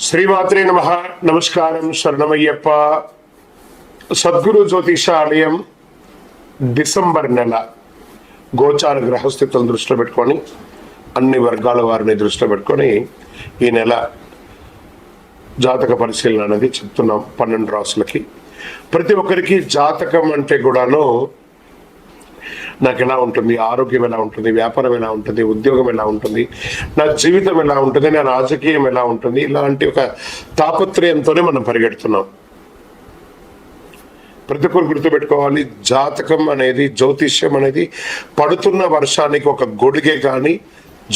శ్రీమాత్రే నమః. నమస్కారం. శరణమయ్యప్ప. సద్గురు జ్యోతిషాలయం డిసెంబర్ నెల గోచార గ్రహస్థితులను దృష్టిలో పెట్టుకొని అన్ని వర్గాల వారిని దృష్టిలో పెట్టుకొని ఈ నెల జాతక పరిశీలన అనేది చెప్తున్నాం. 12 రాసులకి ప్రతి ఒక్కరికి జాతకం అంటే కూడాను నాకు ఎలా ఉంటుంది, ఆరోగ్యం ఎలా ఉంటుంది, వ్యాపారం ఎలా ఉంటుంది, ఉద్యోగం ఎలా ఉంటుంది, నా జీవితం ఎలా ఉంటుంది, నా రాజకీయం ఎలా ఉంటుంది, ఇలాంటి ఒక తాపత్రయంతోనే మనం పరిగెడుతున్నాం. ప్రతి ఒక్కరు గుర్తుపెట్టుకోవాలి, జాతకం అనేది, జ్యోతిష్యం అనేది పడుతున్న వర్షానికి ఒక గొడుగే కానీ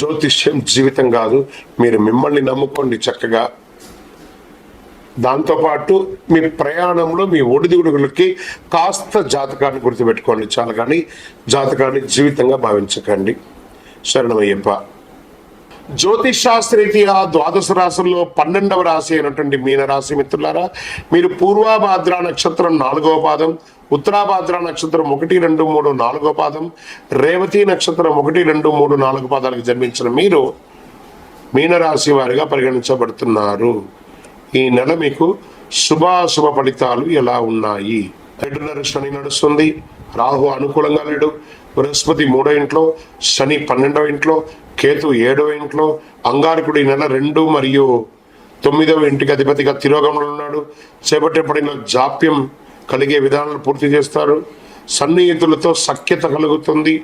జ్యోతిష్యం జీవితం కాదు. మీరు మిమ్మల్ని నమ్ముకోండి చక్కగా. దాంతోపాటు మీ ప్రయాణంలో మీ ఒడిదుడుగులకి కాస్త జాతకాన్ని గుర్తుపెట్టుకోండి చాలు, కానీ జాతకాన్ని జీవితంగా భావించకండి. శరణమయ్యప్ప. జ్యోతిషాస్త్రరీత్యా ద్వాదశ రాశుల్లో 12వ రాశి అయినటువంటి మీనరాశి మిత్రులారా, మీరు పూర్వాభాద్ర నక్షత్రం 4వ పాదం, ఉత్తరాభాద్ర నక్షత్రం 1, 2, 3, 4వ పాదం, రేవతి నక్షత్రం 1, 2, 3, 4 పాదాలకు జన్మించిన మీరు మీనరాశి వారిగా పరిగణించబడుతున్నారు. ఈ నెల మీకు శుభాశుభ ఫలితాలు ఎలా ఉన్నాయి? 2వ శని నడుస్తుంది. రాహు అనుకూలంగా లేడు. బృహస్పతి 3వ ఇంట్లో, శని 12వ ఇంట్లో, కేతు 7వ ఇంట్లో, అంగారకుడు ఈ నెల 2 మరియు 9వ ఇంటికి అధిపతిగా తిరోగంలో ఉన్నాడు. చేపట్టేపడిన జాప్యం కలిగే విధానాలు పూర్తి చేస్తారు. సన్నిహితులతో సఖ్యత కలుగుతుంది.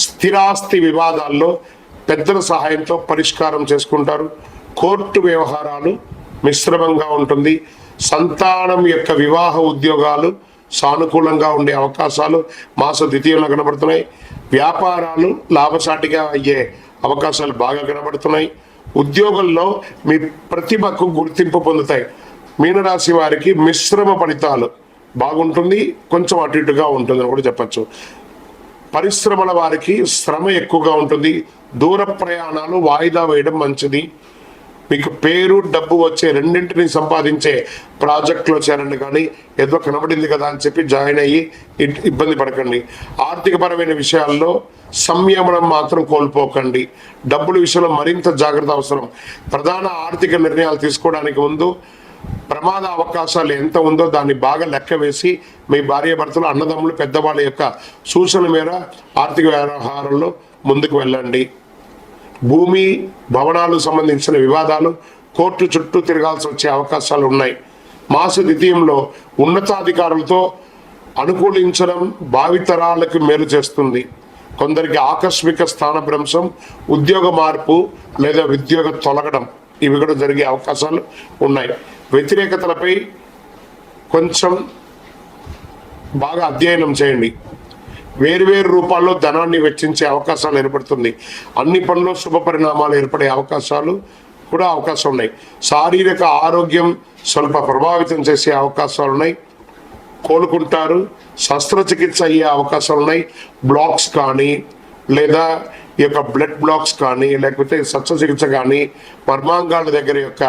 స్థిరాస్తి వివాదాల్లో పెద్దల సహాయంతో పరిష్కారం చేసుకుంటారు. కోర్టు వ్యవహారాలు మిశ్రమంగా ఉంటుంది. సంతానం యొక్క వివాహ ఉద్యోగాలు సానుకూలంగా ఉండే అవకాశాలు మాస ద్వితీయంలో కనబడుతున్నాయి. వ్యాపారాలు లాభసాటిగా అయ్యే అవకాశాలు బాగా కనబడుతున్నాయి. ఉద్యోగంలో మీ ప్రతిభకు గుర్తింపు పొందుతాయి. మీనరాశి వారికి మిశ్రమ ఫలితాలు బాగుంటుంది, కొంచెం అటు ఇటుగా ఉంటుందని కూడా చెప్పచ్చు. పరిశ్రమల వారికి శ్రమ ఎక్కువగా ఉంటుంది. దూర ప్రయాణాలు వాయిదా వేయడం మంచిది. మీకు పేరు డబ్బు వచ్చే రెండింటిని సంపాదించే ప్రాజెక్టులో చేరండి, కానీ ఏదో కనబడింది కదా అని చెప్పి జాయిన్ అయ్యి ఇబ్బంది పడకండి. ఆర్థికపరమైన విషయాల్లో సంయమనం మాత్రం కోల్పోకండి. డబ్బుల విషయంలో మరింత జాగ్రత్త అవసరం. ప్రధాన ఆర్థిక నిర్ణయాలు తీసుకోవడానికి ముందు ప్రమాద అవకాశాలు ఎంత ఉందో దాన్ని బాగా లెక్క వేసి మీ భార్యాభర్తలు, అన్నదమ్ములు, పెద్దవాళ్ళ యొక్క సూచన మేర ఆర్థిక వ్యవహారంలో ముందుకు వెళ్ళండి. భూమి భవనాలు సంబంధించిన వివాదాలు కోర్టు చుట్టూ తిరగాల్సి వచ్చే అవకాశాలు ఉన్నాయి. మాస ద్వితీయంలో ఉన్నతాధికారులతో అనుకూలించడం భావితరాలకు మేలు చేస్తుంది. కొందరికి ఆకస్మిక స్థానభ్రంశం, ఉద్యోగ మార్పు లేదా ఉద్యోగ తొలగడం ఇవి కూడా జరిగే అవకాశాలు ఉన్నాయి. వ్యతిరేకతలపై కొంచెం బాగా అధ్యయనం చేయండి. వేరువేరు రూపాల్లో ధనాన్ని వెచ్చించే అవకాశాలు ఏర్పడుతుంది. అన్ని పనుల్లో శుభ పరిణామాలు ఏర్పడే అవకాశాలు కూడా అవకాశం ఉన్నాయి. శారీరక ఆరోగ్యం స్వల్ప ప్రభావితం చేసే అవకాశాలు ఉన్నాయి. కోలుకుంటారు. శస్త్రచికిత్స అయ్యే అవకాశాలు ఉన్నాయి. బ్లాక్స్ కానీ లేదా ఈ యొక్క బ్లడ్ బ్లాక్స్ కానీ లేకపోతే శస్త్రచికిత్స కానీ, మర్మాంగాల దగ్గర యొక్క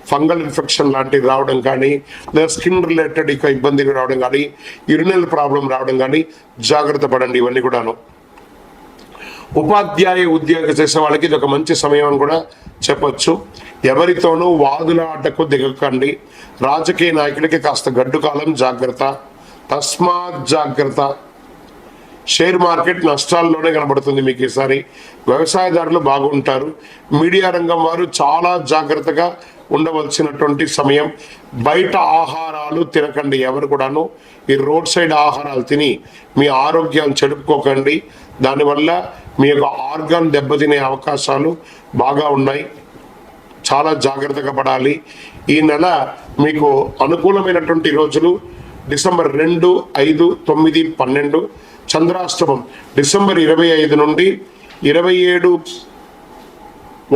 ఫంగల్ ఇన్ఫెక్షన్ లాంటివి రావడం కానీ, లేదా స్కిన్ రిలేటెడ్ ఇక ఇబ్బంది రావడం కానీ, యూరినల్ ప్రాబ్లం రావడం కానీ జాగ్రత్త పడండి. ఇవన్నీ కూడాను. ఉపాధ్యాయ ఉద్యోగం చేసే వాళ్ళకి ఇది ఒక మంచి సమయం అని కూడా చెప్పొచ్చు. ఎవరితోనూ వాదులాటకు దిగకండి. రాజకీయ నాయకులకి కాస్త గడ్డు కాలం, జాగ్రత్త. తస్మాత్ జాగ్రత్త. షేర్ మార్కెట్ నష్టాల్లోనే కనబడుతుంది మీకు ఈసారి. వ్యవసాయదారులు బాగుంటారు. మీడియా రంగం వారు చాలా జాగ్రత్తగా ఉండవలసినటువంటి సమయం. బయట ఆహారాలు తినకండి. ఎవరు కూడాను ఈ రోడ్ సైడ్ ఆహారాలు తిని మీ ఆరోగ్యాన్ని చెడుపుకోకండి. దానివల్ల మీ యొక్క ఆర్గాన్ దెబ్బతినే అవకాశాలు బాగా ఉన్నాయి. చాలా జాగ్రత్తగా పడాలి. ఈ నెల మీకు అనుకూలమైనటువంటి రోజులు డిసెంబర్ 2, 5, 9, 12. చంద్రాష్టమం డిసెంబర్ 25 నుండి 27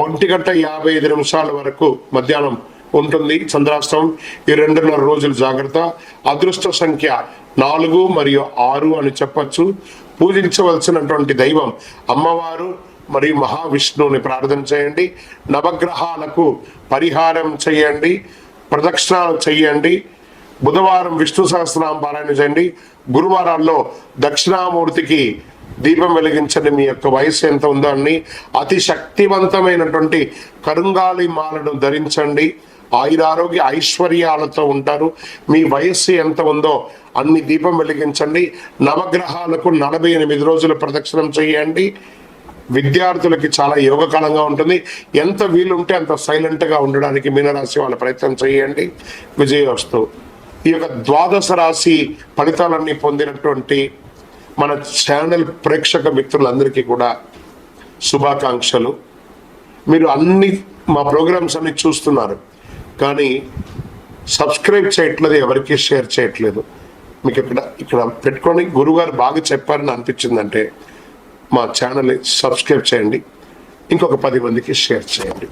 1:55 వరకు మధ్యాహ్నం ఉంటుంది చంద్రాష్టమం. ఈ 2.5 రోజులు జాగ్రత్త. అదృష్ట సంఖ్య 4 మరియు 6 అని చెప్పచ్చు. పూజించవలసినటువంటి దైవం అమ్మవారు మరియు మహావిష్ణువుని ప్రార్థన చేయండి. నవగ్రహాలకు పరిహారం చేయండి, ప్రదక్షిణాలు చేయండి. బుధవారం విష్ణు సహస్రనామ పారాయణ చేయండి. గురువారాల్లో దక్షిణామూర్తికి దీపం వెలిగించండి. మీ యొక్క వయసు ఎంత ఉందో అన్ని అతి శక్తివంతమైనటువంటి కరుంగాలి మాలను ధరించండి. ఆయురారోగ్య ఐశ్వర్యాలతో ఉంటారు. మీ వయస్సు ఎంత ఉందో అన్ని దీపం వెలిగించండి. నవగ్రహాలకు 48 రోజులు ప్రదక్షిణం చేయండి. విద్యార్థులకి చాలా యోగకాలంగా ఉంటుంది. ఎంత వీలుంటే అంత సైలెంట్గా ఉండడానికి మీనరాశి వాళ్ళ ప్రయత్నం చేయండి. విజయోస్తు. ఈ యొక్క ద్వాదశ రాశి ఫలితాలన్నీ పొందినటువంటి మన ఛానల్ ప్రేక్షక మిత్రులందరికీ కూడా శుభాకాంక్షలు. మీరు మా ప్రోగ్రామ్స్ అన్ని చూస్తున్నారు, కానీ సబ్స్క్రైబ్ చేయట్లేదు, ఎవరికి షేర్ చేయట్లేదు. మీకు ఇక్కడ పెట్టుకొని గురుగారు బాగా చెప్పారని అనిపించిందంటే మా ఛానల్ని సబ్స్క్రైబ్ చేయండి, ఇంకొక 10 మందికి షేర్ చేయండి.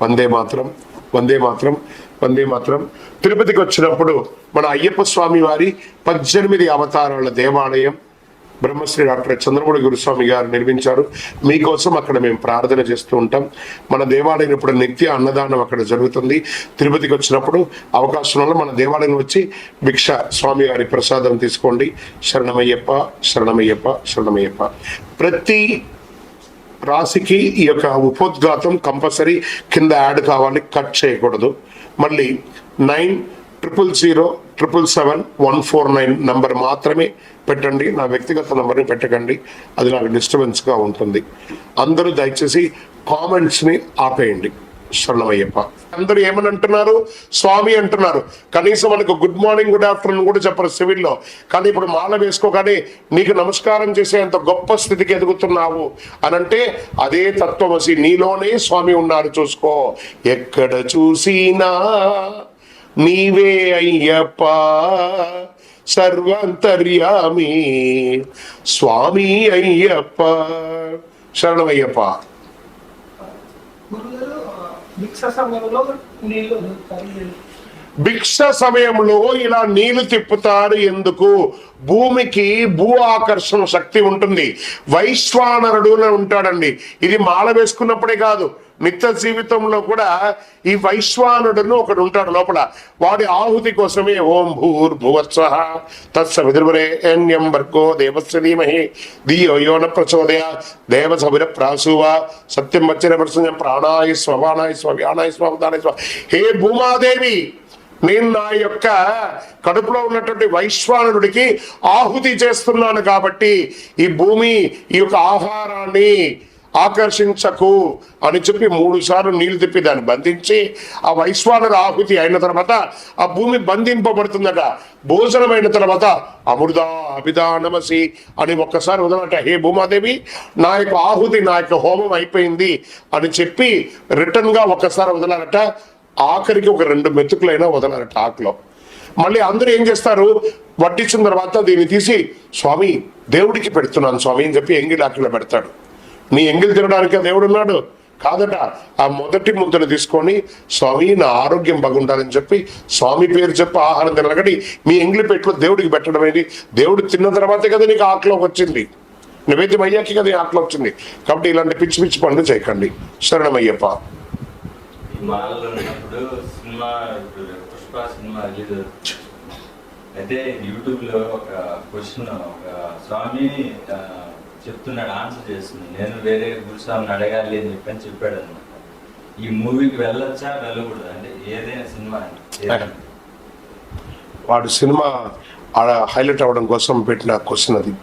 వందే మాత్రం, వందే మాత్రం, వందే మాత్రం. తిరుపతికి వచ్చినప్పుడు మన అయ్యప్ప స్వామి వారి 18 అవతారాల దేవాలయం బ్రహ్మశ్రీ డాక్టర్ చంద్రమౌళి గురుస్వామి గారు నిర్మించారు. మీకోసం అక్కడ మేము ప్రార్థన చేస్తూ ఉంటాం. మన దేవాలయం ఇప్పుడు నిత్య అన్నదానం అక్కడ జరుగుతుంది. తిరుపతికి వచ్చినప్పుడు అవకాశంలో మన దేవాలయం వచ్చి భిక్ష స్వామి వారి ప్రసాదం తీసుకోండి. శరణమయ్యప్ప, శరణమయ్యప్ప, శరణమయ్యప్ప. ప్రతి రాశికి ఈ యొక్క ఉపోద్ఘాతం కంపల్సరీ కింద యాడ్ కావాలి, కట్ చేయకూడదు. మళ్ళీ 90000777 నంబర్ మాత్రమే పెట్టండి. నా వ్యక్తిగత నంబర్ని పెట్టకండి, అది నాకు డిస్టర్బెన్స్గా ఉంటుంది. అందరూ దయచేసి కామెంట్స్ని ఆపేయండి. శరణమయ్యప్ప. అందరూ ఏమని అంటున్నారు? స్వామి అంటున్నారు. కనీసం మనకు గుడ్ మార్నింగ్, గుడ్ ఆఫ్టర్నూన్ కూడా చెప్పరు సివిల్లో. కానీ ఇప్పుడు మాల వేసుకోగానే నీకు నమస్కారం చేసేంత గొప్ప స్థితికి ఎదుగుతున్నావు అనంటే అదే తత్వమసి, నీలోనే స్వామి ఉన్నారు. చూసుకో, ఎక్కడ చూసినా నీవే అయ్యప్ప, సర్వంతర్యామి స్వామి అయ్యప్ప. శరణమయ్యప్ప. భిక్ష సమయంలో ఇలా నీళ్లు తిప్పుతారు ఎందుకు? భూమికి భూ ఆకర్షణ శక్తి ఉంటుంది. వైశ్వానరుడు ఉంటాడండి. ఇది మాల వేసుకున్నప్పుడే కాదు, నిత్య జీవితంలో కూడా ఈ వైశ్వానుడును ఒకడు ఉంటాడు లోపల. వాడి ఆహుతి కోసమే ఓం భూర్భువస్వః తత్సవితుర్వరేణ్యం భర్గో దేవస్య ధీమహి ధియో యో న ప్రచోదయాత్ దేవసవిర ప్రాసూవ సత్యం వచ్చిన ప్రసంగం ప్రాణాయ స్వమానాయ స్వ్యానాయ స్వదానాయ స్వ. హే భూమాదేవి, నేను నా యొక్క కడుపులో ఉన్నటువంటి వైశ్వానుడికి ఆహుతి చేస్తున్నాను కాబట్టి ఈ భూమి ఈ యొక్క ఆహారాన్ని ఆకర్షించకు అని చెప్పి 3 సార్లు నీళ్లు తిప్పి దాన్ని బంధించి ఆ వైశ్వానర ఆహుతి అయిన తర్వాత ఆ భూమి బంధింపబడుతుందట. భోజనమైన తర్వాత అమృత అభిదానమసి అని ఒక్కసారి వదలట. హే భూమాదేవి, నా యొక్క ఆహుతి, నా యొక్క హోమం అయిపోయింది అని చెప్పి రిటర్న్ గా ఒక్కసారి వదలాలట. ఆఖరికి ఒక 2 మెతుకులైనా వదలాలట ఆకులో. మళ్ళీ అందరూ ఏం చేస్తారు? వడ్డించిన తర్వాత దీన్ని తీసి స్వామి దేవుడికి పెడుతున్నాను స్వామి అని చెప్పి ఎంగిలి ఆకులో పెడతాడు. నీ ఎంగిలి తినడానికి దేవుడు ఉన్నాడు కాదట. ఆ మొదటి ముద్దను తీసుకొని స్వామి నా ఆరోగ్యం బాగుండాలని చెప్పి స్వామి పేరు చెప్పి ఆహారం తినగటి మీ ఎంగిలి పెట్టులో దేవుడికి పెట్టడం ఏంటి? దేవుడు తిన్న తర్వాతే కదా నీకు ఆకులోకి వచ్చింది, నైవేద్యం అయ్యాకే కదా ఆకులో వచ్చింది. కాబట్టి ఇలాంటి పిచ్చి పిచ్చి పనులు చేయకండి. శరణమయ్యప్ప. అయితే యూట్యూబ్ లో ఒక క్వశ్చన్ ఒక స్వామి చెప్తున్నాడు, ఆన్సర్ చేస్తున్నాడు. నేను వేరే గురుస్వామిని అడగాలి అని చెప్పాడు అనమాట. ఈ మూవీకి వెళ్ళొచ్చా వెళ్ళకూడదు అంటే ఏదైనా సినిమా వాడు సినిమా హైలైట్ అవ్వడం కోసం పెట్టిన క్వశ్చన్ అది.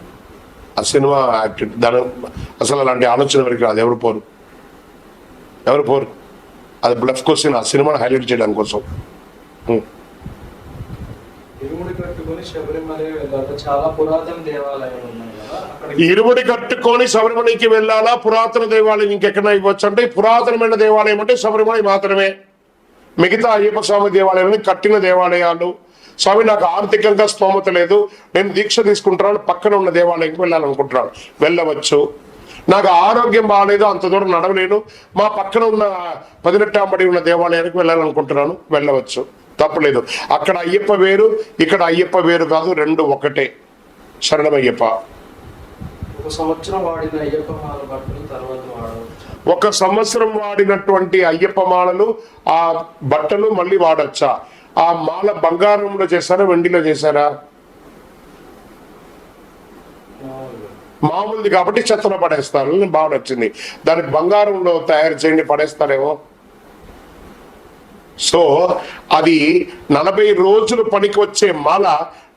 ఆ సినిమా యాక్టెడ్ దాని అసలు అలాంటి ఆలోచన వరకు రాదు. ఎవరు పోరు. అది బ్లఫ్ క్వశ్చన్. ఆ సినిమాని హైలైట్ చేయడానికి కోసం. ఇరుముడి కట్టుకొని శబరిమలకి వెళ్ళాలా? పురాతన దేవాలయం ఇంకెక్కడ ఇవ్వచ్చు అంటే పురాతనమైన దేవాలయం అంటే శబరిమల మాత్రమే. మిగతా అయ్యప్ప స్వామి దేవాలయాన్ని కట్టిన దేవాలయాలు, స్వామి నాకు ఆర్థికంగా స్తోమత లేదు, నేను దీక్ష తీసుకుంటున్నాను, పక్కన ఉన్న దేవాలయంకి వెళ్ళాలనుకుంటున్నాను, వెళ్ళవచ్చు. నాకు ఆరోగ్యం బాగాలేదు, అంత దూరం నడవలేను, మా పక్కన ఉన్న 18 ఉన్న దేవాలయానికి వెళ్ళాలనుకుంటున్నాను, వెళ్ళవచ్చు, తప్పలేదు. అక్కడ అయ్యప్ప వేరు, ఇక్కడ అయ్యప్ప వేరు కాదు, 2 ఒకటే. శరణమయ్యప్ప. ఒక సంవత్సరం వాడినటువంటి అయ్యప్ప మాలలు ఆ బట్టలు మళ్ళీ వాడచ్చా? ఆ మాల బంగారంలో చేశారా, వెండిలో చేశారా? మామూలుది కాబట్టి చెత్తలో పడేస్తారు. బాగా నచ్చింది. దానికి బంగారంలో తయారు చేయండి, పడేస్తారేమో. సో అది 40 రోజులు పనికి వచ్చే మాల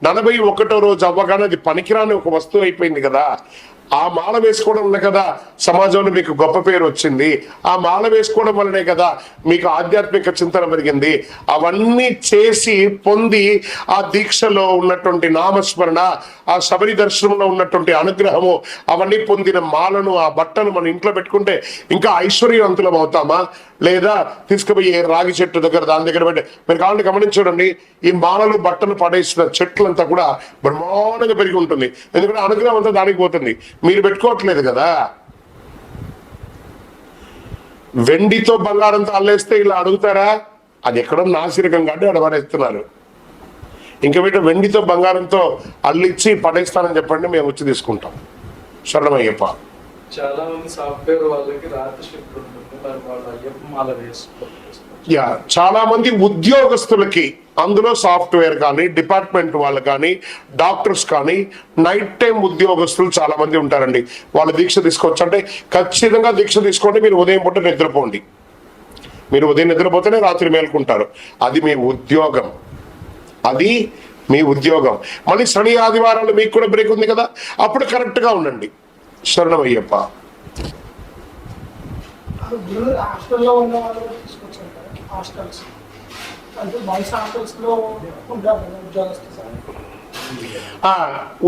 41వ రోజు అవ్వగానే అది పనికిరాని ఒక వస్తువు అయిపోయింది కదా. ఆ మాల వేసుకోవడం వల్ల కదా సమాజంలో మీకు గొప్ప పేరు వచ్చింది. ఆ మాల వేసుకోవడం వల్లనే కదా మీకు ఆధ్యాత్మిక చింతన పెరిగింది. అవన్నీ చేసి పొంది ఆ దీక్షలో ఉన్నటువంటి నామస్మరణ, ఆ శబరి దర్శనంలో ఉన్నటువంటి అనుగ్రహము, అవన్నీ పొందిన మాలను, ఆ బట్టను మన ఇంట్లో పెట్టుకుంటే ఇంకా ఐశ్వర్యవంతులం అవుతామా? లేదా తీసుకుపోయి రాగి చెట్టు దగ్గర దాని దగ్గర పెట్టి, మీరు కావాలంటే గమనించండి, ఈ మాలలు బట్టలు పడేసిన చెట్లంతా కూడా బ్రహ్మాండంగా పెరిగి ఉంటుంది. ఎందుకంటే అనుగ్రహం అంతా దానికి పోతుంది, మీరు పెట్టుకోవట్లేదు కదా. వెండితో బంగారంతో అల్లేస్తే ఇలా అడుగుతారా? అది ఎక్కడో నాసిరకం కాబట్టి అడవనేస్తున్నారు. ఇంకా వీటి వెండితో బంగారంతో అల్లిచ్చి పడేస్తానని చెప్పండి, మేము వచ్చి తీసుకుంటాం. శరణమయ్యప్ప. చాలా మంది సాఫ్ట్వేర్ వాళ్ళకి రాత్రి షిఫ్ట్ ఉంటుంది, మరి వాళ్ళు అయ్యప్ప మాల వేసుకోవాలి. చాలా మంది ఉద్యోగస్తులకి, అందులో సాఫ్ట్వేర్ కానీ, డిపార్ట్మెంట్ వాళ్ళు కానీ, డాక్టర్స్ కానీ, నైట్ టైం ఉద్యోగస్తులు చాలా మంది ఉంటారండి. వాళ్ళ దీక్ష తీసుకోవచ్చు అంటే ఖచ్చితంగా దీక్ష తీసుకోండి. మీరు ఉదయం పూట నిద్రపోండి. మీరు ఉదయం నిద్రపోతేనే రాత్రి మేల్కుంటారు. అది మీ ఉద్యోగం, అది మీ ఉద్యోగం. మళ్ళీ శని ఆదివారాలు మీకు కూడా బ్రేక్ ఉంది కదా, అప్పుడు కరెక్ట్గా ఉండండి. శరణమయ్యప్ప. హాస్టల్లో ఉన్న వాళ్ళు తీసుకొచ్చారు కదా, హాస్టల్స్ అంటే బాయ్స్ హాస్టల్స్ లో ఉంటారు ఉద్యోగస్తులు.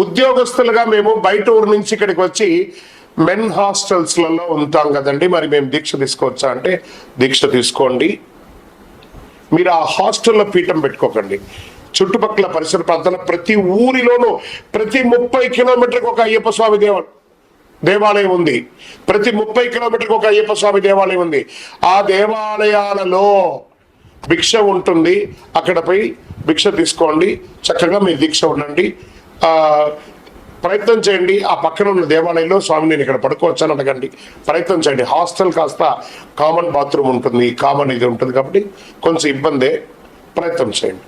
ఉద్యోగస్తులుగా మేము బయట ఊరు నుంచి ఇక్కడికి వచ్చి మెన్ హాస్టల్స్లలో ఉంటాం కదండి. మరి మేము దీక్ష తీసుకోవచ్చా అంటే దీక్ష తీసుకోండి. మీరు ఆ హాస్టల్లో పీఠం పెట్టుకోకండి. చుట్టుపక్కల పరిసర ప్రాంతాల ప్రతి ఊరిలోనూ ప్రతి 30 కిలోమీటర్కి ఒక అయ్యప్ప స్వామి దేవాలయం ఉంది. ప్రతి 30 కిలోమీటర్కి ఒక అయ్యప్ప స్వామి దేవాలయం ఉంది. ఆ దేవాలయాలలో భిక్ష ఉంటుంది. అక్కడ పోయి భిక్ష తీసుకోండి, చక్కగా మీ దీక్ష ఉండండి. ప్రయత్నం చేయండి. ఆ పక్కన ఉన్న దేవాలయంలో స్వామి నేను ఇక్కడ పడుకోవచ్చని అడగండి, ప్రయత్నం చేయండి. హాస్టల్ కాస్త కామన్ బాత్రూమ్ ఉంటుంది, కామన్ ఇది ఉంటుంది కాబట్టి కొంచెం ఇబ్బందే. ప్రయత్నం చేయండి.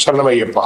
శరణమయ్యప్ప.